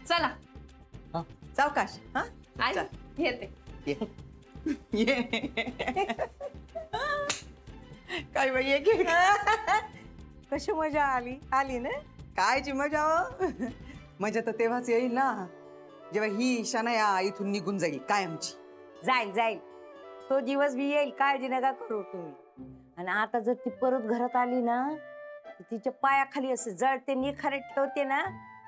चला सावकाश हा आई चल. येते. ये ये काय बाई ये की कशी मजा आली आली ना? कायची मजा हो मजा तर तेव्हाच येईल ना जेव्हा ही शनाया इथून निघून जाईल कायमची. जाईल जाईल तो दिवस बी येईल, काळजी नका करू तुम्ही. आणि आता जर ती परत घरात आली ना तर तिच्या पायाखाली असे जळते निखारे ठेवते ना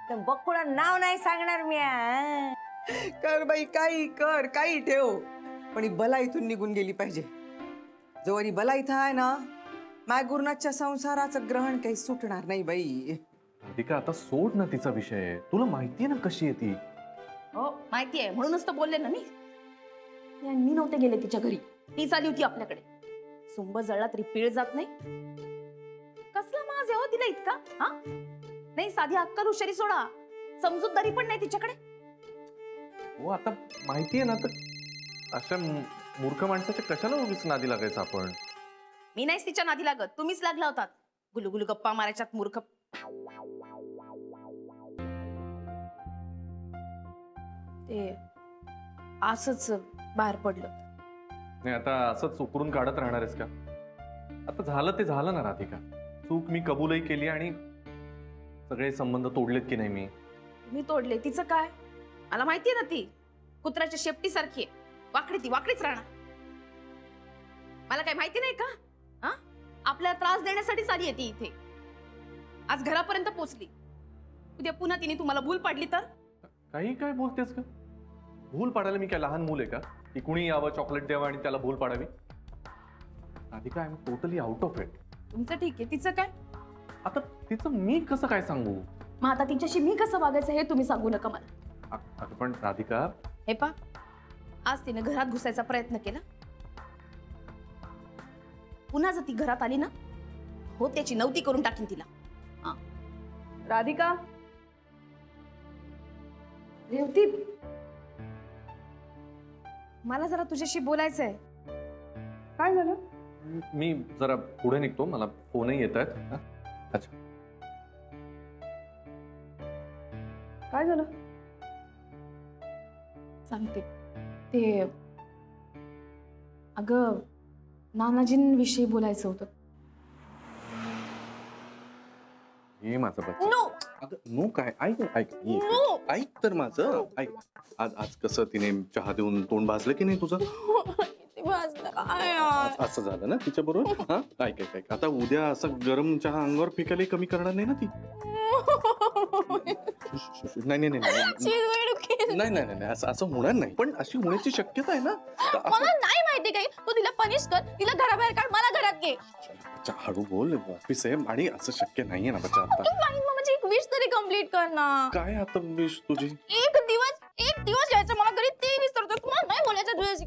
तर बकुळा नाव नाही सांगणार मी. कर बाई काही कर काही ठेव पण ही बला इथून निघून गेली पाहिजे. जोवर ही बला इथं आहे ना माय गुरुनाथच्या संसाराचं ग्रहण काही सुटणार नाही बाई. राधिका आता सोड ना तिचा विषय, तुला माहितीये ना कशी आहे ती. हो माहिती आहे म्हणूनच तर बोलले ना मी. मी नव्हते गेले तिच्या घरी, तीच आली होती आपल्याकडे. सुंब जळला तरी पीळ जात नाही. कसला माज आहे हो तिला इतका? हा नाही साधी अक्कल हुशारी सोडा, समजूतदारी पण नाही तिच्याकडे. हो आता माहितीये ना तर अशा मूर्ख माणसाच्या कशाला उगीच नादी लागायचं आपण. मी नाहीच तिच्या नादी लागत, तुम्हीच लागला होतात गुलुगुलू गप्पा मारायच्यात मूर्ख. ते असंच बाहेर पडलं. नाही आता असंच उकरून काढत राहणार आहेस का? आता झालं ते झालं ना राधिका, चूक मी कबूलही केली आणि सगळे संबंध तोडलेत की नाही मी. मी तोडले तिचं काय? मला माहितीये ना ती कुत्र्याच्या शेपटी सारखी आहे, वाकडी ती वाकडीच राहणार. मला काय माहिती नाही का? हा आपल्याला त्रास देण्यासाठीच आली आहे ती इथे. आज घरापर्यंत पोचली, उद्या पुन्हा तिने तुम्हाला भूल पाडली तर? काही काय बोलतेस का? भूल पाडायला मी काय लहान मूल आहे का की कुणी यावं चॉकलेट द्यावं आणि त्याला भूल पाडावी? Radhika I am totally out of it. तुमचं ठीक आहे, तिचं काय? आता तिचं मी कसं काय सांगू? मग आता तिच्याशी मी कसं वागायचं हे तुम्ही सांगू नका मला. अगं पण राधिका, हे पा आज तिने घरात घुसायचा प्रयत्न केला, पुन्हा जर ती घरात आली ना हो त्याची नव्हती करून टाकीन तिला. राधिका, रेवती मला जरा तुझ्याशी बोलायचंय. काय झालं? मी जरा पुढे निघतो, मला फोनही येत आहेत. अच्छा काय झालं? सांगते. ते अगं नानाजींविषयी बोलायचं होतं. हे माझं बच्चा. नो अगं नो काय, ऐक ऐक ये. नो ऐक तर माझं ऐक. आज कसं तिने चहा देऊन तोंड भाजलं की नाही तुझं? असं झालं ना तिच्या बरोबर. हा ऐक ऐक ऐक आता उद्या असं गरम चहा अंगावर फेकायला कमी करणार नाही ना ती? नाही नाही नाही नाही नाही नाही असं होणार नाही, पण अशी होण्याची शक्यता आहे ना. मला नाही माहिती काही, तू तिला पनिश कर, तिला घराबाहेर काढ, मला घरात घे. बच्चा हळू बोल, ऑफिस आहे आणि असं शक्य नाहीये ना बच्चा आता. माझी एक विश तरी कम्प्लीट कर ना. काय आता विश तुझी? एक दिवस यायचं मला घरी, ते विसरतो. तुम्हाला नाही बोलायचं तुझ्याशी.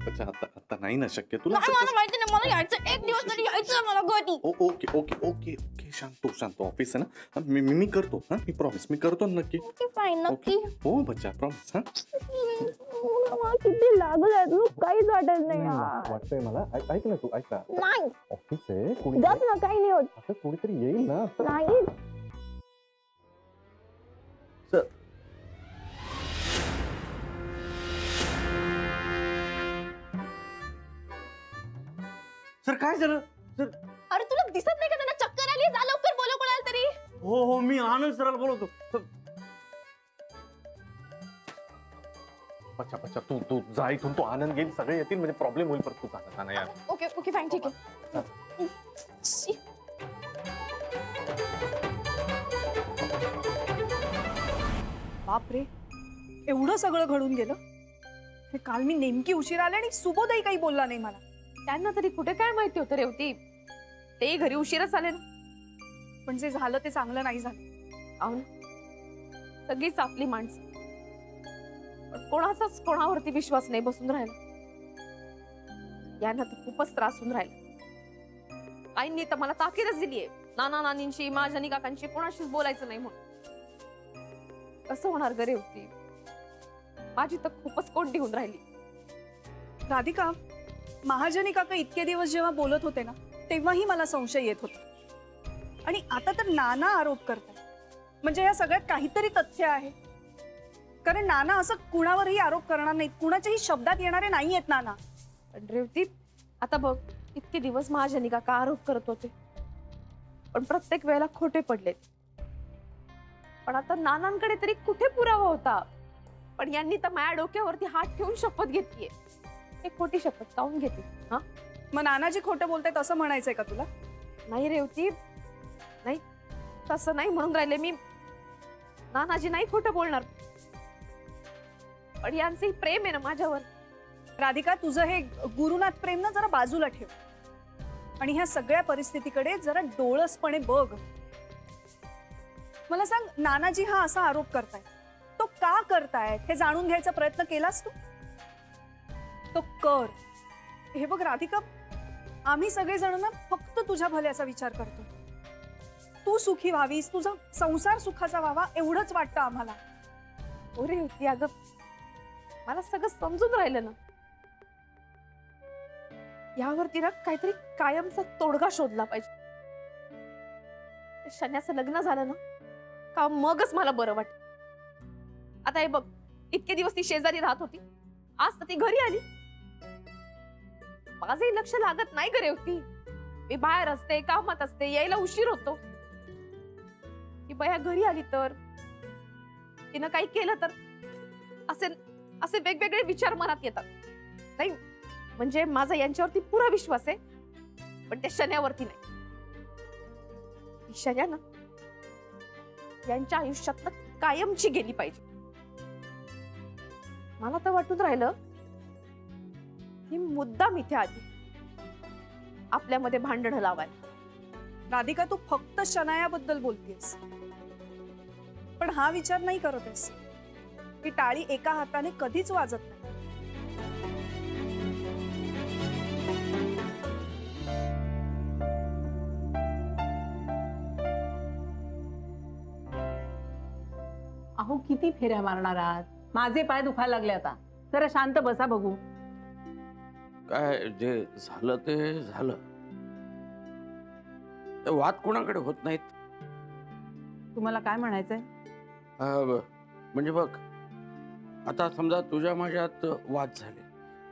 बच्चा आता आता नाही ना शक्य तुला. नाही, मला माहिती नाही, मला यायचं एक दिवस तरी यायचं मला घरी. ओके ओके ओके ओके शांत ऑफिस आहे ना. मी करतो. हा मी प्रॉमिस मी करतो नक्की. ओके फाईन, नक्की. हो बच्चा प्रॉमिस. हा मला किती लागलं आहे, तू काहीच वाटत नाही यार. वाटतंय मला. ऐक ना तू, ऐक ना, नाही ऑफिस आहे, जात ना, काही नाही होत. आता कोणीतरी येईल ना. नाही सर काय झालं सर? अरे तुला दिसत नाही का त्यांना चक्कर आली? जा लवकर बोलव कोणाला तरी. हो मी आनंद सराला बोलवतो. अच्छा तू जा इथून, तू आनंद घेईल, सगळे येतील म्हणजे प्रॉब्लेम होईल परत. तू सांगा ना यार. ओके फाईन, ठीक आहे. शी. बापरे, एवढं सगळं घडून गेलं. हे काल मी नेमकी उशीर आले आणि सुबोधही काही बोलला नाही मला. त्यांना तरी कुठे काय माहिती होतं रेवती, ते घरी उशीरच आले ना. पण जे झालं ते चांगलं नाही झालं. अहो ना, सगळीच आपली माणसं, पण कोणाचाच कोणावरती विश्वास नाही बसून राहिला. यांना तर खूपच त्रास होऊन राहिला. आईंनी तर मला ताकीदच दिलीये, नाना नानींशी महाजनी काकांशी कोणाशीच बोलायचं नाही म्हणून. कसं होणार ग रेवती, माझी तर खूपच कोंडी होऊन राहिली. राधिका, महाजनी काका इतके दिवस जेव्हा बोलत होते ना तेव्हाही मला संशय येत होता, आणि आता तर नाना आरोप करतात. म्हणजे या सगळ्यात काहीतरी तथ्य आहे. कारण नाना असं कुणावरही आरोप करणार नाहीत, कुणाच्याही शब्दात येणारे नाही आहेत नाना. पण रेवती, आता बघ, इतके दिवस महाजनी काका आरोप करत होते, पण प्रत्येक वेळेला खोटे पडलेत. पण आता नानांकडे तरी कुठे पुरावा होता? पण यांनी तर माझ्या डोक्यावरती हात ठेवून शपथ घेतलीये. हे खोटी शपथ काऊन घेते? हा, मग नानाजी खोटं बोलतायत असं म्हणायचंय का तुला? नाही रेवती, नाही, तसं नाही म्हणून राहिले मी. नानाजी नाही खोटं बोलणार, पण यांचंही प्रेम आहे ना माझ्यावर. राधिका, तुझं हे गुरुनाथ प्रेम ना जरा बाजूला ठेव आणि ह्या सगळ्या परिस्थितीकडे जरा डोळसपणे बघ. मला सांग, नानाजी हा असा आरोप करताय, तो का करतायत हे जाणून घ्यायचा प्रयत्न केलास तू? तो कर. हे बघ राधिका, आम्ही सगळेजण ना फक्त तुझ्या भल्याचा विचार करतो. तू सुखी व्हावीस, तुझा संसार सुखाचा व्हावा एवढंच वाटतं आम्हाला. अरे होती अगं, मला सगळं समजून राहिलं ना. यावरती ना काहीतरी कायमचा तोडगा शोधला पाहिजे. शन्याचं लग्न झालं ना का मगच मला बरं वाटत. आता हे बघ, इतके दिवस ती शेजारी राहत होती, आज तर ती घरी आली. माझंही लक्ष लागत नाही करे होती. मी बाहेर असते, कामात असते, यायला उशीर होतो. ती बया घरी आली तर, तिनं काही केलं तर, असे असे वेगवेगळे विचार मनात येतात. नाही म्हणजे माझा यांच्यावरती पुरा विश्वास आहे, पण त्या शन्यावरती नाही. ही शन्या ना यांच्या आयुष्यात कायमची गेली पाहिजे. मला तर वाटून राहिलं ही मुद्दाम इथे आली आपल्यामध्ये भांडण लावायला. राधिका, तू फक्त शनायाबद्दल बोलतेस, पण हा विचार नाही करतेस की टाळी एका हाताने कधीच वाजत नाही. अहो किती फेऱ्या मारणार आहात? माझे पाय दुखायला लागले आता. जरा शांत बसा बघू. काय जे झालं ते झालं. ते वाद कोणाकडे होत नाहीत. तुम्हाला काय म्हणायचंय? म्हणजे बघ, आता समजा तुझ्या माझ्यात वाद झाले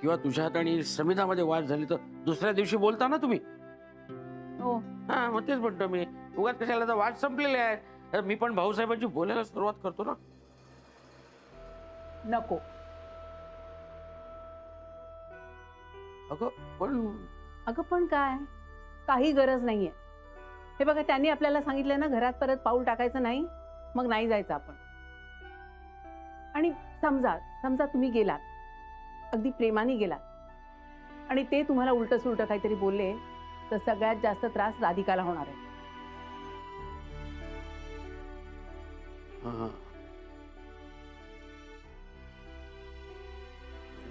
किंवा तुझ्यात आणि समिधामध्ये वाद झाली, तर दुसऱ्या दिवशी बोलता ना तुम्ही. हो. हा, मग तेच म्हणतो मी. उगाच कशाला, तर वाद संपलेले आहे. तर मी पण भाऊसाहेबांची बोलायला सुरुवात करतो ना. नको. अगं पण अगं पण काय, काही गरज नाहीये. हे बघा, त्यांनी आपल्याला सांगितलं ना घरात परत पाऊल टाकायचं नाही, मग नाही जायचं आपण. आणि समजा समजा तुम्ही गेलात, अगदी प्रेमाने गेलात, आणि ते तुम्हाला उलट सुलट काहीतरी बोलले, तर सगळ्यात जास्त त्रास राधिकाला होणार आहे. हा,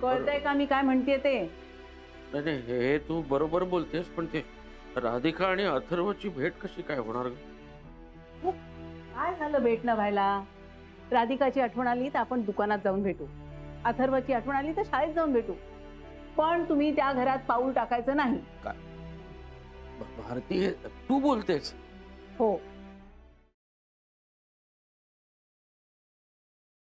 कळतंय का मी काय म्हणतेय ते? नाही, हे तू बरोबर बोलतेस, पण ते राधिका आणि अथर्वची भेट कशी काय होणार ग? काय झालं भेटणं व्हायला? राधिकाची आठवण आली तर आपण दुकानात जाऊन भेटू, अथर्वची आठवण आली तर शाळेत जाऊन भेटू, पण तुम्ही त्या घरात पाऊल टाकायचं नाही. भारती, तू बोलतेस? हो.